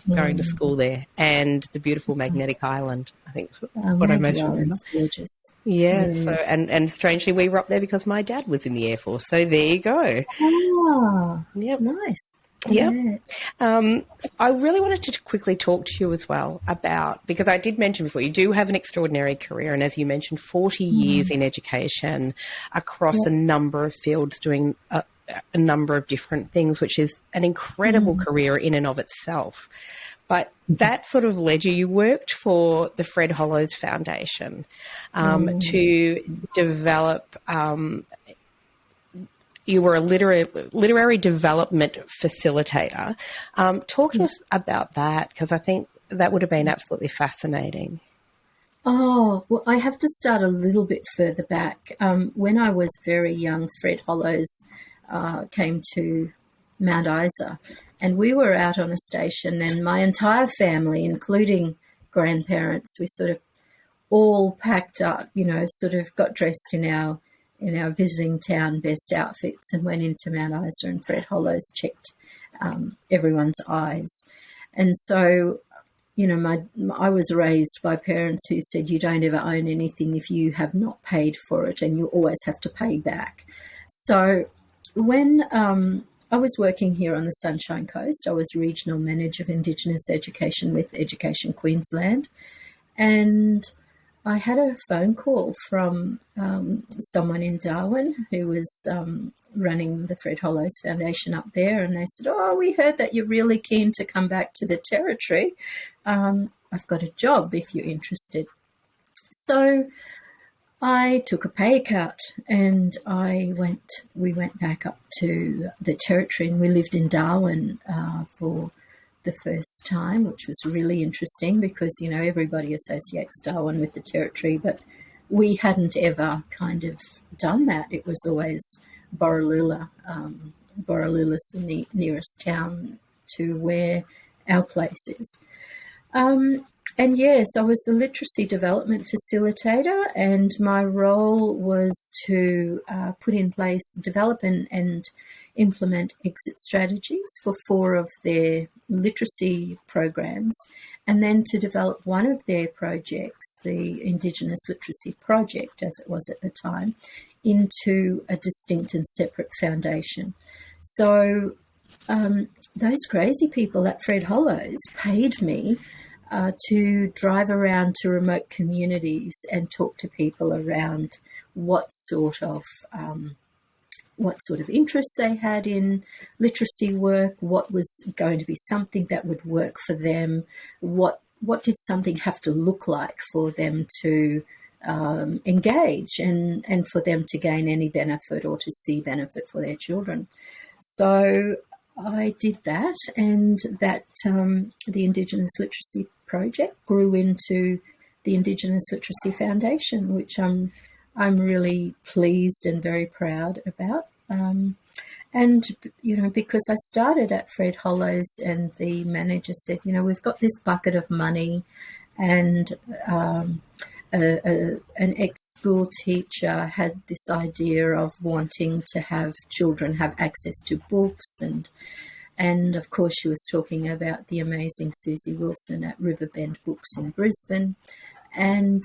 [SPEAKER 1] going to school there and the beautiful Magnetic Island. I think that's what I most remember.
[SPEAKER 2] Gorgeous.
[SPEAKER 1] Yeah.
[SPEAKER 2] Yes.
[SPEAKER 1] So and strangely, we were up there because my dad was in the Air Force. So there you go.
[SPEAKER 2] Oh,
[SPEAKER 1] Yep.
[SPEAKER 2] nice.
[SPEAKER 1] Yep.
[SPEAKER 2] Yes.
[SPEAKER 1] I really wanted to quickly talk to you as well about, because I did mention before, you do have an extraordinary career, and as you mentioned, 40 years in education across a number of fields, doing a number of different things, which is an incredible career in and of itself. But that sort of led you worked for the Fred Hollows Foundation to develop you were a literary development facilitator. Talk to us about that, because I think that would have been absolutely fascinating.
[SPEAKER 2] Oh, well, I have to start a little bit further back. When I was very young, Fred Hollows came to Mount Isa, and we were out on a station, and my entire family, including grandparents, we sort of all packed up, sort of got dressed in our visiting town best outfits and went into Mount Isa, and Fred Hollows checked everyone's eyes. And so, I was raised by parents who said you don't ever own anything if you have not paid for it, and you always have to pay back. So when I was working here on the Sunshine Coast, I was Regional Manager of Indigenous Education with Education Queensland, and I had a phone call from someone in Darwin who was running the Fred Hollows Foundation up there, and they said, "Oh, we heard that you're really keen to come back to the Territory. I've got a job if you're interested." So I took a pay cut, and we went back up to the Territory, and we lived in Darwin for the first time, which was really interesting because, everybody associates Darwin with the Territory, but we hadn't ever kind of done that. It was always Borroloola. Borroloola's the nearest town to where our place is. And yes, I was the literacy development facilitator, and my role was to put in place, develop and implement exit strategies for 4 of their literacy programs, and then to develop one of their projects, the Indigenous Literacy Project, as it was at the time, into a distinct and separate foundation. So those crazy people at Fred Hollows paid me to drive around to remote communities and talk to people around what sort of interests they had in literacy work, what was going to be something that would work for them, what did something have to look like for them to engage and for them to gain any benefit or to see benefit for their children. So I did that, and that the Indigenous Literacy Project grew into the Indigenous Literacy Foundation, which I'm really pleased and very proud about. And, because I started at Fred Hollows, and the manager said, we've got this bucket of money, and an ex-school teacher had this idea of wanting to have children have access to books, and of course she was talking about the amazing Susie Wilson at Riverbend Books in Brisbane. And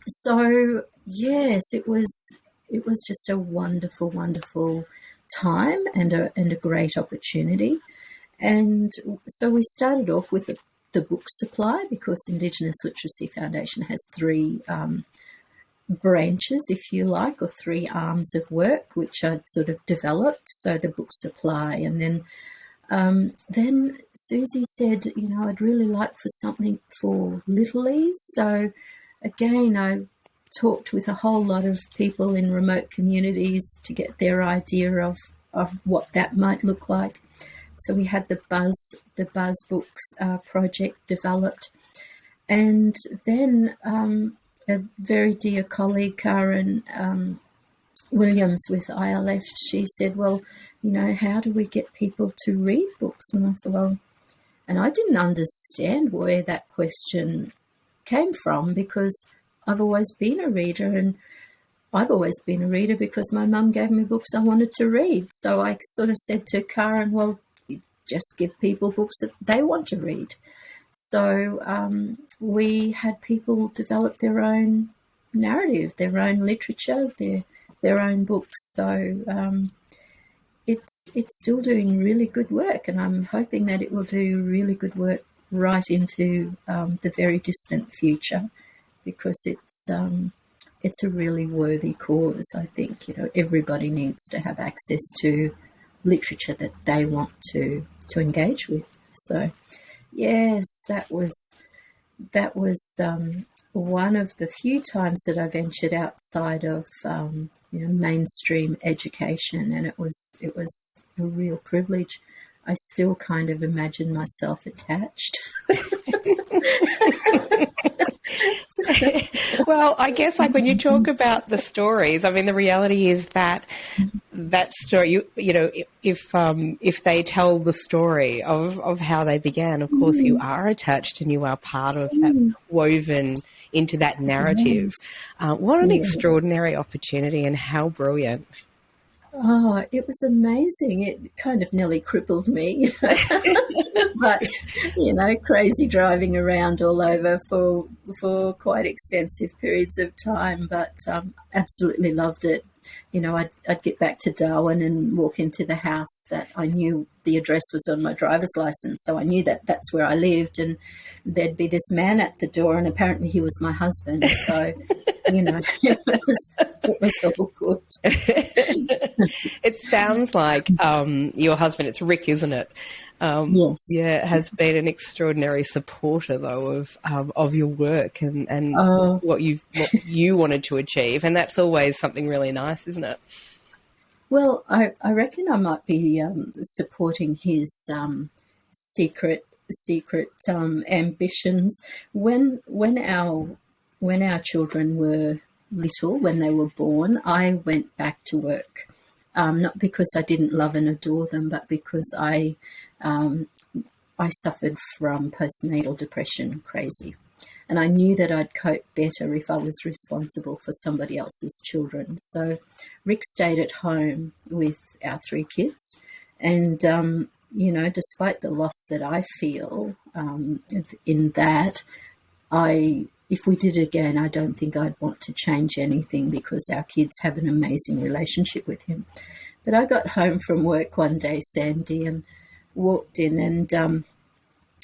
[SPEAKER 2] so, yes, it was just a wonderful, wonderful time and a great opportunity. And so we started off with the book supply, because Indigenous Literacy Foundation has 3 branches, if you like, or 3 arms of work, which are sort of developed. So the book supply, and then Susie said, I'd really like for something for littlies. So again, I talked with a whole lot of people in remote communities to get their idea of what that might look like. So we had the Buzz Books project developed. And then a very dear colleague, Karen Williams with ILF, she said, well, how do we get people to read books? And I said, well, and I didn't understand where that question came from, because I've always been a reader, and I've always been a reader because my mum gave me books I wanted to read. So I sort of said to Karen, well, you just give people books that they want to read. So we had people develop their own narrative, their own literature, their own books. So it's still doing really good work, and I'm hoping that it will do really good work right into the very distant future, because it's a really worthy cause. I think everybody needs to have access to literature that they want to engage with. So yes, that was one of the few times that I ventured outside of mainstream education, and it was a real privilege. I still kind of imagine myself attached.
[SPEAKER 1] Well, I guess when you talk about the stories, I mean, the reality is that story, if they tell the story of how they began, of course you are attached and you are part of that, woven into that narrative. Yes. What an extraordinary opportunity, and how brilliant.
[SPEAKER 2] Oh, it was amazing. It kind of nearly crippled me, but, crazy driving around all over for quite extensive periods of time, but absolutely loved it. I'd get back to Darwin and walk into the house that I knew the address was on my driver's license, so I knew that that's where I lived, and there'd be this man at the door, and apparently he was my husband, so, it was all good.
[SPEAKER 1] It sounds like your husband, it's Rick, isn't it?
[SPEAKER 2] Yes.
[SPEAKER 1] Yeah, has been an extraordinary supporter, though, of your work and what you wanted to achieve, and that's always something really nice, isn't it?
[SPEAKER 2] Well, I reckon I might be supporting his secret ambitions. When our children were little, when they were born, I went back to work, not because I didn't love and adore them, but because I suffered from postnatal depression, crazy. And I knew that I'd cope better if I was responsible for somebody else's children. So Rick stayed at home with our 3 kids. And, despite the loss that I feel in that, if we did it again, I don't think I'd want to change anything, because our kids have an amazing relationship with him. But I got home from work one day, Sandy, and walked in, and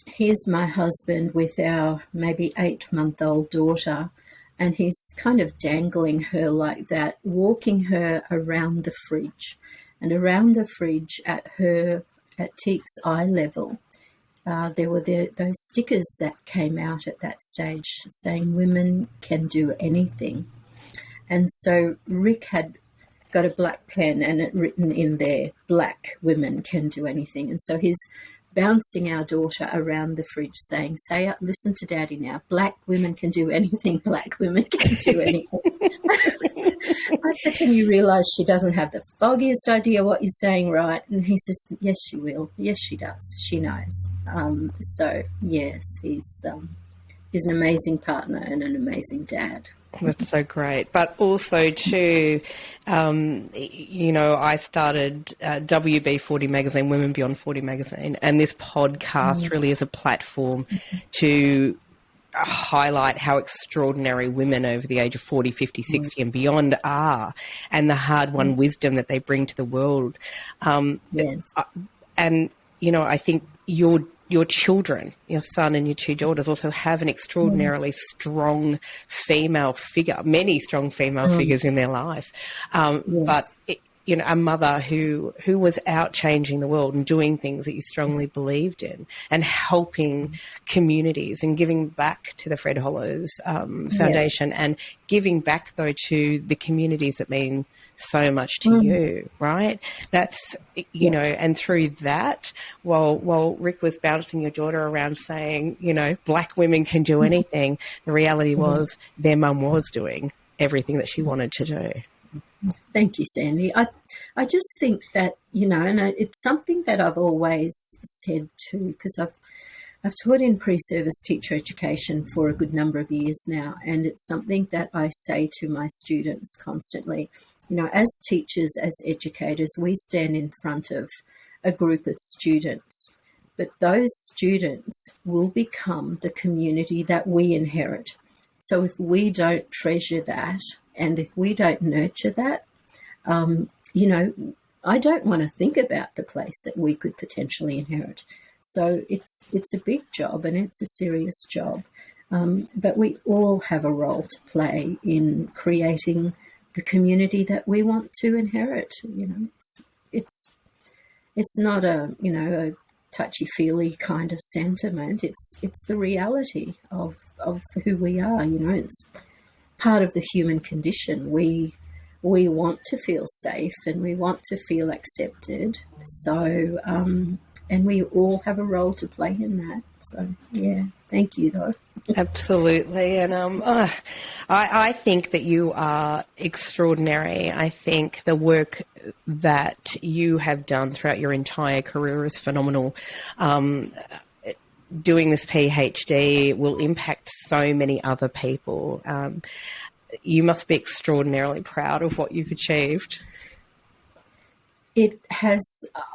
[SPEAKER 2] here's my husband with our maybe 8-month-old daughter, and he's kind of dangling her like that, walking her around the fridge. And around the fridge at Teek's eye level, there were those stickers that came out at that stage saying women can do anything. And so Rick had got a black pen and it written in there, black women can do anything. And so he's bouncing our daughter around the fridge saying, listen to Daddy now, black women can do anything, black women can do anything. I said to him, you realise she doesn't have the foggiest idea what you're saying, right? And he says, yes, she will. Yes, she does. She knows. So, yes, he's an amazing partner and an amazing dad.
[SPEAKER 1] That's so great. But also, too, I started WB40 magazine, Women Beyond 40 magazine, and this podcast really is a platform to highlight how extraordinary women over the age of 40, 50, 60 and beyond are, and the hard-won wisdom that they bring to the world.
[SPEAKER 2] Yes.
[SPEAKER 1] And, I think your children, your son and your 2 daughters, also have an extraordinarily strong female figure, many strong female figures in their life.
[SPEAKER 2] Yes.
[SPEAKER 1] But, a mother who was out changing the world and doing things that you strongly believed in and helping communities and giving back to the Fred Hollows Foundation and giving back, though, to the communities that mean so much to you, right? That's, and through that, while Rick was bouncing your daughter around saying, Black women can do anything, the reality was their mum was doing everything that she wanted to do.
[SPEAKER 2] Thank you, Sandy. I just think that, and it's something that I've always said too, because I've taught in pre-service teacher education for a good number of years now, and it's something that I say to my students constantly. As teachers, as educators, we stand in front of a group of students, but those students will become the community that we inherit. So if we don't treasure that, and if we don't nurture that, I don't want to think about the place that we could potentially inherit. So it's a big job and it's a serious job. But we all have a role to play in creating the community that we want to inherit. It's not a touchy-feely kind of sentiment. It's the reality of who we are. It's part of the human condition. We want to feel safe and we want to feel accepted. So, and we all have a role to play in that. So, yeah, thank you, though.
[SPEAKER 1] Absolutely. And I think that you are extraordinary. I think the work that you have done throughout your entire career is phenomenal. Doing this PhD will impact so many other people. You must be extraordinarily proud of what you've achieved.
[SPEAKER 2] It has.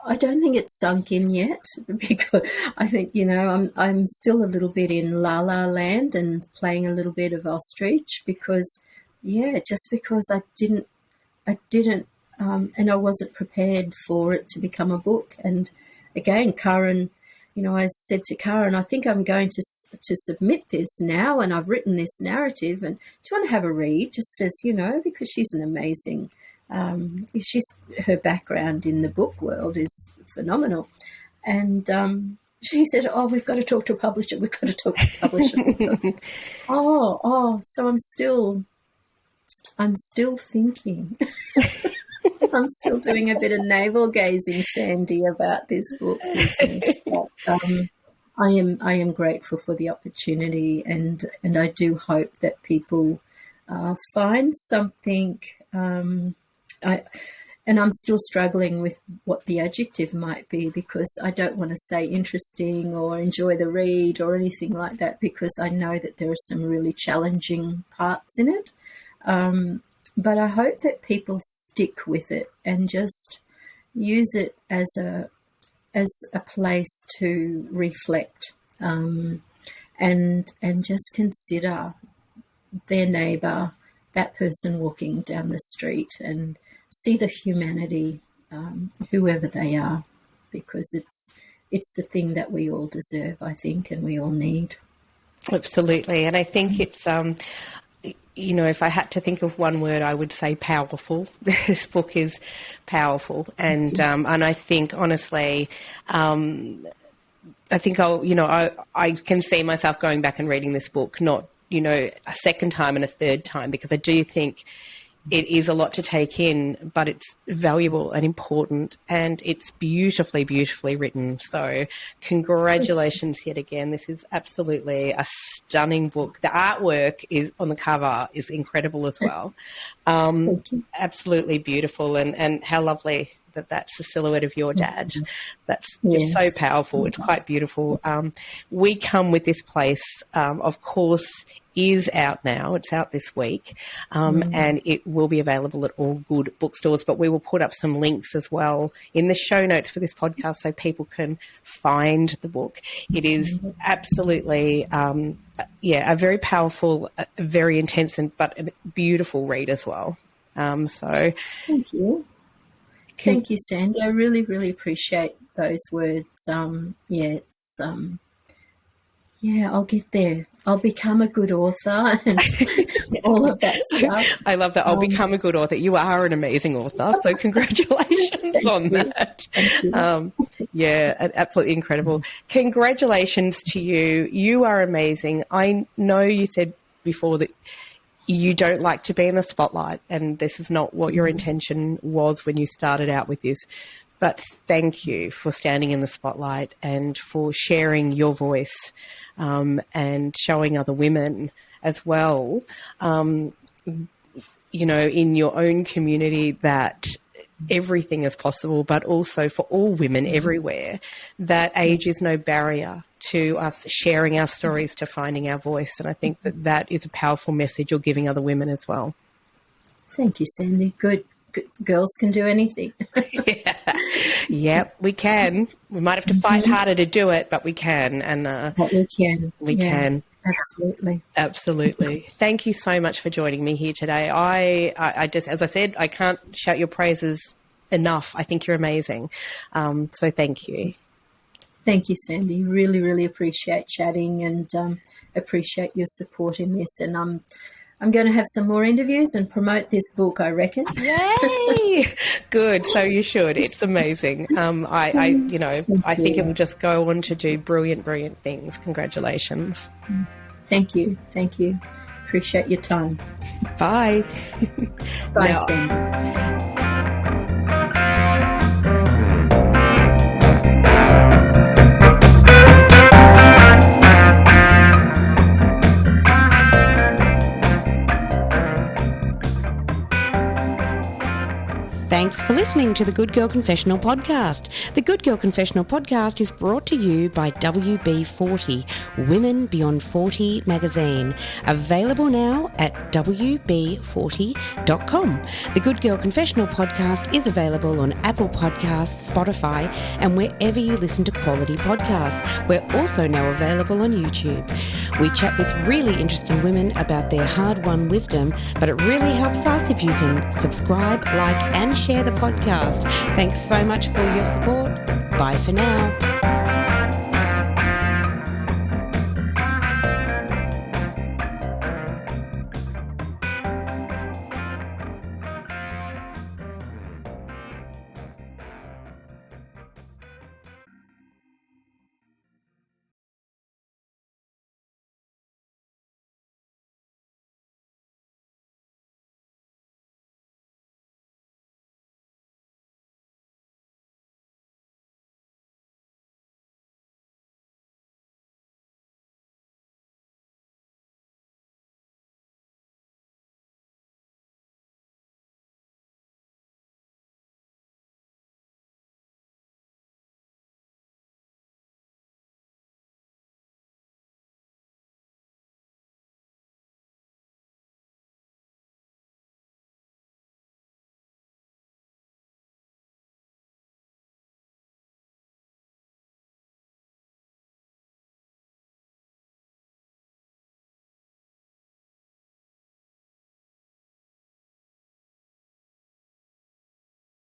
[SPEAKER 2] I don't think it's sunk in yet, because I think I'm still a little bit in La La Land and playing a little bit of ostrich because I didn't, and I wasn't prepared for it to become a book. And again, Karen, I said to Karen, I think I'm going to submit this now, and I've written this narrative, and do you want to have a read, just as, because she's an amazing, her background in the book world is phenomenal. And she said, we've got to talk to a publisher. So I'm still thinking. I'm still doing a bit of navel gazing, Sandy, about this book business. But, I am grateful for the opportunity, and I do hope that people find something. I'm still struggling with what the adjective might be, because I don't want to say interesting or enjoy the read or anything like that, because I know that there are some really challenging parts in it. But I hope that people stick with it and just use it as a place to reflect, and just consider their neighbour, that person walking down the street, and see the humanity, whoever they are, because it's the thing that we all deserve, I think, and we all need.
[SPEAKER 1] Absolutely. And I think it's if I had to think of one word, I would say powerful. This book is powerful, and I think, honestly, I think I can see myself going back and reading this book, not a second time and a third time, because I do think it is a lot to take in, but it's valuable and important, and it's beautifully, beautifully written. So congratulations yet again. This is absolutely a stunning book. The artwork on the cover is incredible as well. Absolutely beautiful, and how lovely that's the silhouette of your dad. That's just so powerful. It's quite beautiful. We Come with This Place, of course, is out now. It's out this week, and it will be available at all good bookstores, but we will put up some links as well in the show notes for this podcast so people can find the book. It is absolutely, a very powerful, very intense, but a beautiful read as well. So
[SPEAKER 2] thank you. Thank you, Sandy. I really, really appreciate those words. Yeah, I'll get there. I'll become a good author and all of that stuff.
[SPEAKER 1] I love that. I'll become a good author. You are an amazing author, so congratulations on that.
[SPEAKER 2] Thank you.
[SPEAKER 1] Yeah, absolutely incredible. Congratulations to you. You are amazing. I know you said before that you don't like to be in the spotlight, and this is not what your intention was when you started out with this. But thank you for standing in the spotlight and for sharing your voice and showing other women as well, you know, in your own community that everything is possible, but also for all women everywhere, that age is no barrier to us sharing our stories, to finding our voice. And I think that that is a powerful message you're giving other women as well.
[SPEAKER 2] Thank you, Sandy. Good. Girls can do anything.
[SPEAKER 1] Yeah, we can. We might have to fight harder to do it, but we can. And
[SPEAKER 2] but we can.
[SPEAKER 1] We can.
[SPEAKER 2] Absolutely.
[SPEAKER 1] Absolutely. Thank you so much for joining me here today. I just, as I said, I can't shout your praises enough. I think you're amazing. So thank you.
[SPEAKER 2] Thank you, Sandy. Really, really appreciate chatting and appreciate your support in this. And I'm going to have some more interviews and promote this book, I reckon.
[SPEAKER 1] Yay! Good. So you should. It's amazing. I think it will just go on to do brilliant, brilliant things. Congratulations.
[SPEAKER 2] Thank you. Thank you. Appreciate your time.
[SPEAKER 1] Bye.
[SPEAKER 2] Bye, Sandy.
[SPEAKER 1] Thanks for listening to the Good Girl Confessional podcast. The Good Girl Confessional podcast is brought to you by WB40, Women Beyond 40 magazine, available now at WB40.com. The Good Girl Confessional podcast is available on Apple Podcasts, Spotify, and wherever you listen to quality podcasts. We're also now available on YouTube. We chat with really interesting women about their hard-won wisdom, but it really helps us if you can subscribe, like, and share the podcast. Thanks so much for your support. Bye for now.